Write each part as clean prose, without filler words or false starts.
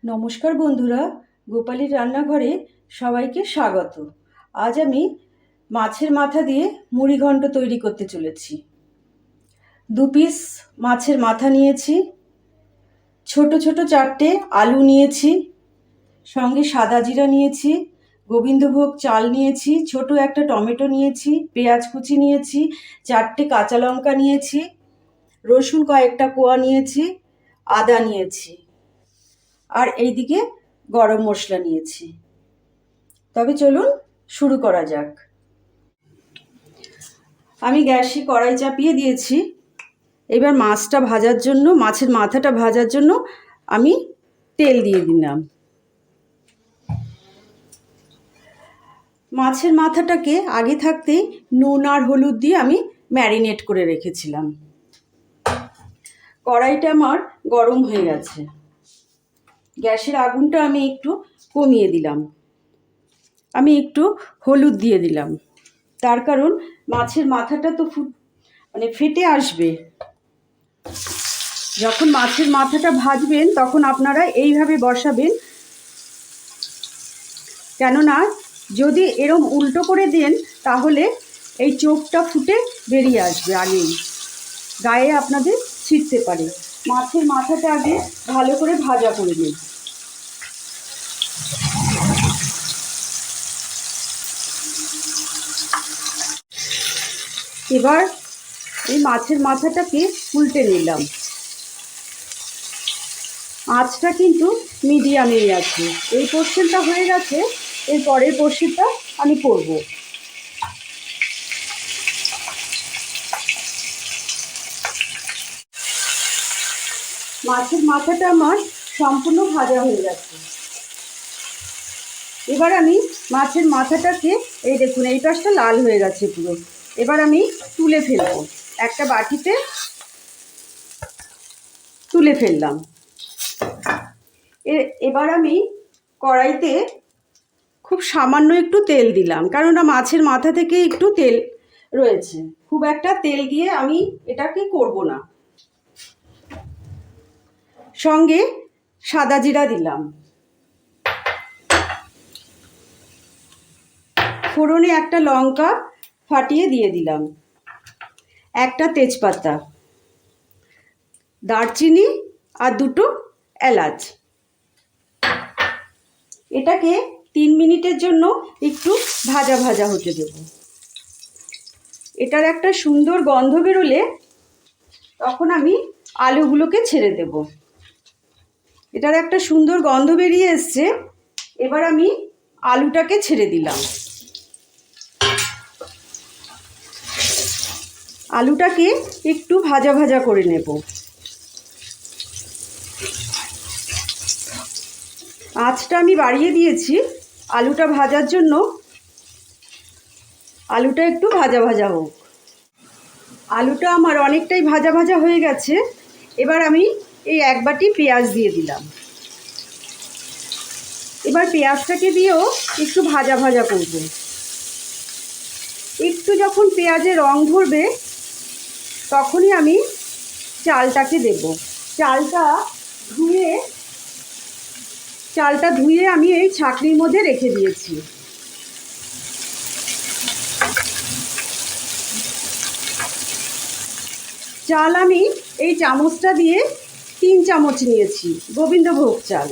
নমস্কার বন্ধুরা, গোপালীর রান্নাঘরে সবাইকে স্বাগত। আজ আমি মাছের মাথা দিয়ে মুড়িঘণ্ট তৈরি করতে চলেছি। 2 পিস মাছের মাথা নিয়েছি, ছোট ছোট 4টে আলু নিয়েছি, সঙ্গে সাদা জিরা নিয়েছি, গোবিন্দভোগ চাল নিয়েছি, ছোট একটা টমেটো নিয়েছি, পেঁয়াজ কুচি নিয়েছি, 4টে কাঁচা লঙ্কা নিয়েছি, রসুন কয়েকটা কোয়া নিয়েছি, আদা নিয়েছি, আর এইদিকে গরম মশলা নিয়েছি। তবে চলুন শুরু করা যাক। আমি গ্যাসে কড়াই চাপিয়ে দিয়েছি। এবার মাছটা ভাজার জন্য, মাছের মাথাটা ভাজার জন্য আমি তেল দিয়ে দিলাম। মাছের মাথাটাকে আগে থাকতেই নুন আর হলুদ দিয়ে আমি ম্যারিনেট করে রেখেছিলাম। কড়াইটা আমার গরম হয়ে গেছে। গ্যাসের আগুনটা আমি একটু কমিয়ে দিলাম। আমি একটু হলুদ দিয়ে দিলাম, তার কারণ মাছের মাথাটা তো ফেটে আসবে। যখন মাছের মাথাটা ভাজবেন তখন আপনারা এইভাবে বসাবেন, কেননা যদি এরম উল্টো করে দেন তাহলে এই চোখটা ফুটে বেরিয়ে আসবে, আগেই গায়ে আপনাদের ছিটতে পারে। মাছের মাথাটা আগে ভালো করে ভাজা করে নিন। এবার এই মাছের মাথাটাকে উল্টে নিলাম। আঁচটা কিন্তু মিডিয়ামেই আছে। এই পোর্শনটা হয়ে গেছে, এর পরের পোর্শনটা আমি করব। মাছের মাথাটা আমার সম্পূর্ণ ভাজা হয়ে গেছে। এবার আমি মাছের মাথাটাকে, এই দেখুন এই পাশটা লাল হয়ে গেছে পুরো, এবার আমি তুলে ফেলবো। একটা বাটিতে তুলে ফেললাম। এবার আমি কড়াইতে খুব সামান্য একটু তেল দিলাম, কেননা মাছের মাথা থেকে একটু তেল রয়েছে। খুব একটা তেল দিয়ে আমি এটাকে করব না। সঙ্গে সাদা জিরা দিলাম, ফোড়নে একটা লঙ্কা ফাটিয়ে দিয়ে দিলাম, একটা তেজপাতা, দারচিনি আর 2টো এলাচ। এটাকে 3 মিনিটের জন্য একটু ভাজা ভাজা হতে দেব। এটার একটা সুন্দর গন্ধ বেরোলে তখন আমি আলুগুলোকে ছেড়ে দেব। এটার একটা সুন্দর গন্ধ বেরিয়ে এসছে। এবার আমি আলুটাকে ছেড়ে দিলাম। আলুটাকে একটু ভাজা ভাজা করে নেব। আঁচটা আমি বাড়িয়ে দিয়েছি আলুটা ভাজার জন্য। আলুটা একটু ভাজা ভাজা হোক। আলুটা আমার অনেকটাই ভাজা ভাজা হয়ে গেছে। এবার আমি এই 1 বাটি পেঁয়াজ দিয়ে দিলাম। এবার পেঁয়াজটাকে দিয়েও একটু ভাজা ভাজা করব। একটু যখন পেঁয়াজের রং ধরবে তখনই আমি চালটাকে দেব। চালটা ধুয়ে আমি এই ছাঁকনির মধ্যে রেখে দিয়েছি। চাল আমি এই চামচটা দিয়ে 3 চামচ নিয়েছি, গোবিন্দভোগ চাল।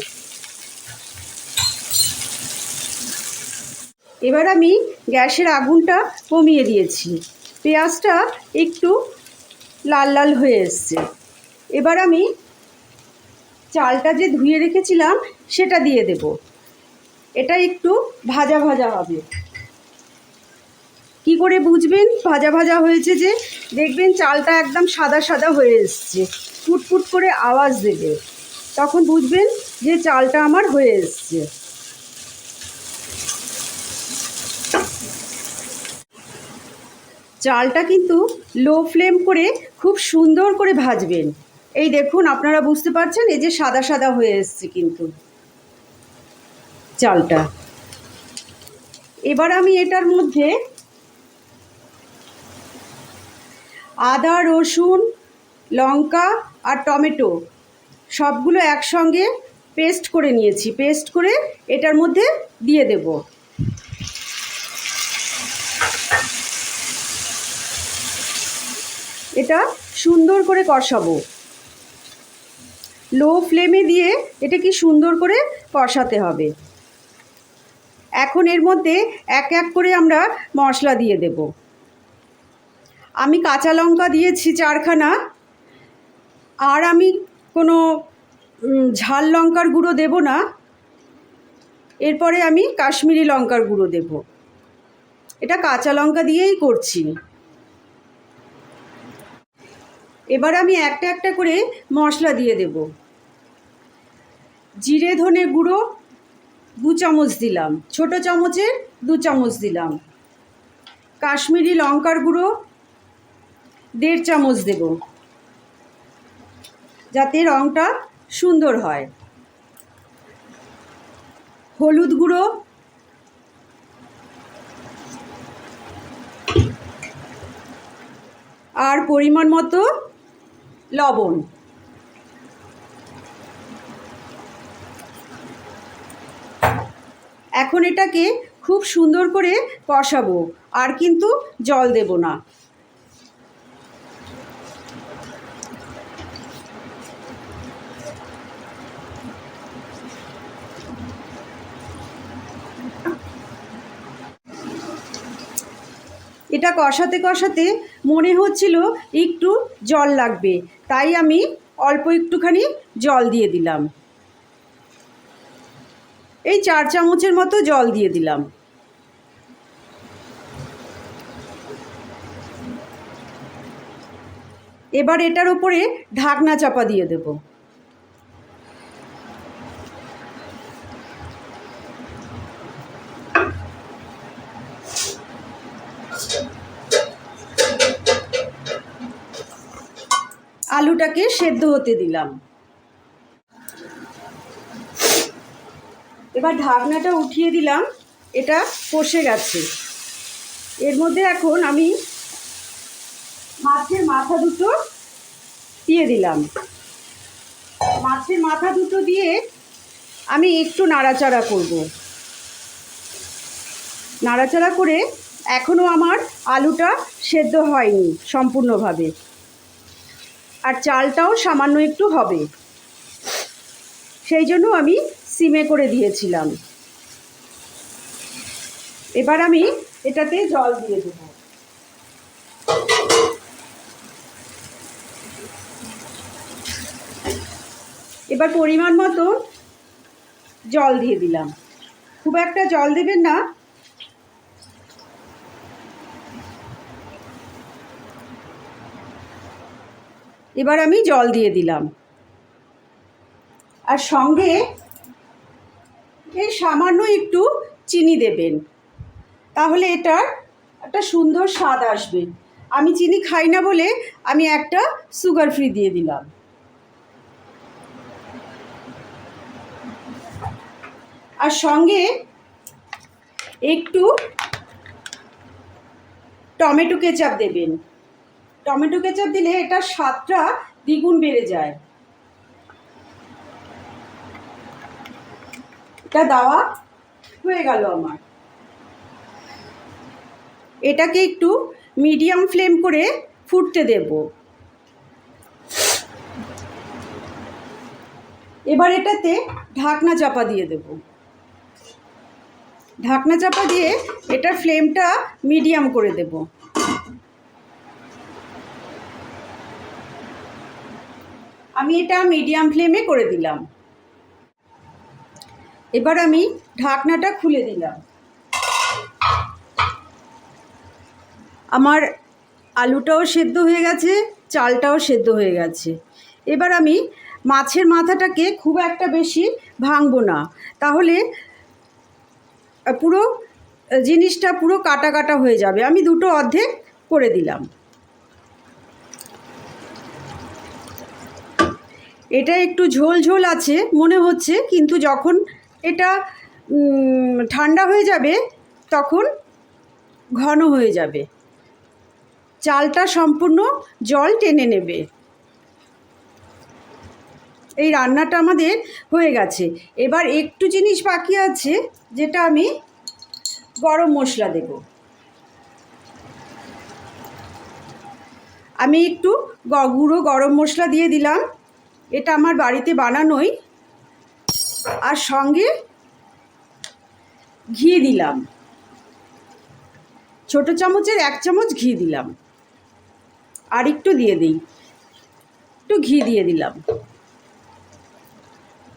এবার আমি গ্যাসের আগুনটা কমিয়ে দিয়েছি। পেঁয়াজটা একটু লাল লাল হয়ে এসছে। এবার আমি চালটা যে ধুয়ে রেখেছিলাম সেটা দিয়ে দেব। এটা একটু ভাজা ভাজা হবে। কি করে বুঝবেন ভাজা ভাজা হয়েছে? যে দেখবেন চালটা একদম সাদা সাদা হয়ে এসছে, ফুটফুট করে আওয়াজ দেবে, তখন বুঝবেন যে চালটা আমার হয়ে এসছে। চালটা কিন্তু লো ফ্লেম করে খুব সুন্দর করে ভাজবেন। এই দেখুন, আপনারা বুঝতে পারছেন, এই যে সাদা সাদা হয়ে এসছে কিন্তু চালটা। এবার আমি এটার মধ্যে আদা, রসুন, লঙ্কা আর টমেটো সবগুলো একসঙ্গে পেস্ট করে নিয়েছি, পেস্ট করে এটার মধ্যে দিয়ে দেব। এটা সুন্দর করে কষাবো, লো ফ্লেমে দিয়ে এটা কি সুন্দর করে কষাতে হবে। এখন এর মধ্যে এক এক করে আমরা মশলা দিয়ে দেব। আমি কাঁচা লঙ্কা দিয়েছি 4খানা, আর আমি কোনো ঝাল লঙ্কার গুঁড়ো দেব না। এরপরে আমি কাশ্মীরি লঙ্কার গুঁড়ো দেব। এটা কাঁচা লঙ্কা দিয়েই করছি। এবার আমি একটা একটা করে মশলা দিয়ে দেব। জিরে ধনে গুঁড়ো 2 চামচ দিলাম, ছোটো চামচের 2 চামচ দিলাম। কাশ্মীরি লঙ্কার গুঁড়ো 1.5 চামচ দেব, যাতে রঙটা সুন্দর হয়। হলুদ গুঁড়ো, আর পরিমাণ মতো লবণ। এখন এটাকে খুব সুন্দর করে কষাবো, আর কিন্তু জল দেব না। এটা কষাতে কষাতে মনে হচ্ছিল একটু জল লাগবে, তাই আমি অল্প একটুখানি জল দিয়ে দিলাম। এই 4 চামচের মতো জল দিয়ে দিলাম। এবার এটার উপরে ঢাকনা চাপা দিয়ে দেব। আলুটাকে সেদ্ধ হতে দিলাম। এবার ঢাকনাটা উঠিয়ে দিলাম, এটা কষে গেছে। এর মধ্যে এখন আমি মাছের মাথা দুটো দিয়ে দিলাম। মাছের মাথা দুটো দিয়ে আমি একটু নাড়াচাড়া করব। নাড়াচাড়া করে এখনও আমার আলুটা সেদ্ধ হয়নি সম্পূর্ণভাবে, আর চালটাও সামান্য একটু হবে, সেই জন্য আমি সিমে করে দিয়েছিলাম। এবার আমি এটাতে জল দিয়ে দেব। এবার পরিমাণ মতো জল দিয়ে দিলাম, খুব একটা জল দেবেন না। এবার আমি জল দিয়ে দিলাম, আর সঙ্গে এই সামান্য একটু চিনি দেবেন, তাহলে এটার একটা সুন্দর স্বাদ আসবে। আমি চিনি খাই না বলে আমি একটা সুগার ফ্রি দিয়ে দিলাম। আর সঙ্গে একটু টমেটো কেচাপ দেবেন। টমেটো কেচাপ দিলে এটার স্বাদটা দ্বিগুণ বেড়ে যায়। এটা দেওয়া হয়ে গেল আমার। এটাকে একটু মিডিয়াম ফ্লেম করে ফুটতে দেব। এবার এটাতে ঢাকনা চাপা দিয়ে দেব। ঢাকনা চাপা দিয়ে এটার ফ্লেমটা মিডিয়াম করে দেব। আমি এটা মিডিয়াম ফ্লেমে করে দিলাম। এবার আমি ঢাকনাটা খুলে দিলাম। আমার আলুটাও সেদ্ধ হয়ে গেছে, চালটাও সেদ্ধ হয়ে গেছে। এবার আমি মাছের মাথাটাকে খুব একটা বেশি ভাঙবো না, তাহলে পুরো জিনিসটা পুরো কাটা কাটা হয়ে যাবে। আমি দুটো অর্ধেক করে দিলাম। এটা একটু ঝোল ঝোল আছে মনে হচ্ছে, কিন্তু যখন এটা ঠান্ডা হয়ে যাবে তখন ঘন হয়ে যাবে, চালটা সম্পূর্ণ জল টেনে নেবে। এই রান্নাটা আমাদের হয়ে গেছে। এবার একটু জিনিস বাকি আছে, যেটা আমি গরম মশলা দেব। আমি একটু গুঁড়ো গরম মশলা দিয়ে দিলাম, এটা আমার বাড়িতে বানানোই। আর সঙ্গে ঘি দিলাম, ছোট চামচের 1 চামচ ঘি দিলাম। আর একটু দিয়ে দিই, একটু ঘি দিয়ে দিলাম।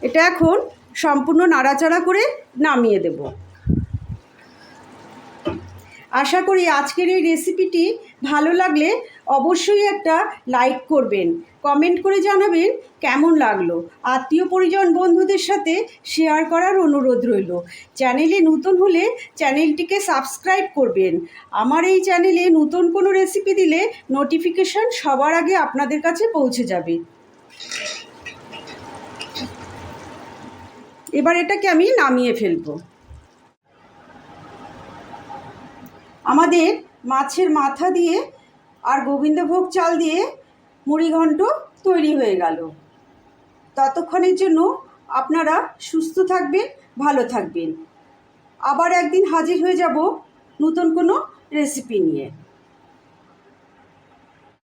এটা এখন সম্পূর্ণ নাড়াচাড়া করে নামিয়ে দেব। আশা করি আজকের এই রেসিপিটি ভালো লাগলে অবশ্যই একটা লাইক করবেন, কমেন্ট করে জানাবেন কেমন লাগলো। আত্মীয় পরিজন বন্ধুদের সাথে শেয়ার করার অনুরোধ রইল। চ্যানেলে নতুন হলে চ্যানেলটিকে সাবস্ক্রাইব করবেন। আমার এই চ্যানেলে নতুন কোনো রেসিপি দিলে নোটিফিকেশান সবার আগে আপনাদের কাছে পৌঁছে যাবে। এবার এটাকে আমি নামিয়ে ফেলবো। আমাদের মাছের মাথা দিয়ে আর গোবিন্দভোগ চাল দিয়ে মুড়িঘণ্ট তৈরি হয়ে গেল। ততক্ষণের জন্য আপনারা সুস্থ থাকবেন, ভালো থাকবেন। আবার একদিন হাজির হয়ে যাব নতুন কোনো রেসিপি নিয়ে।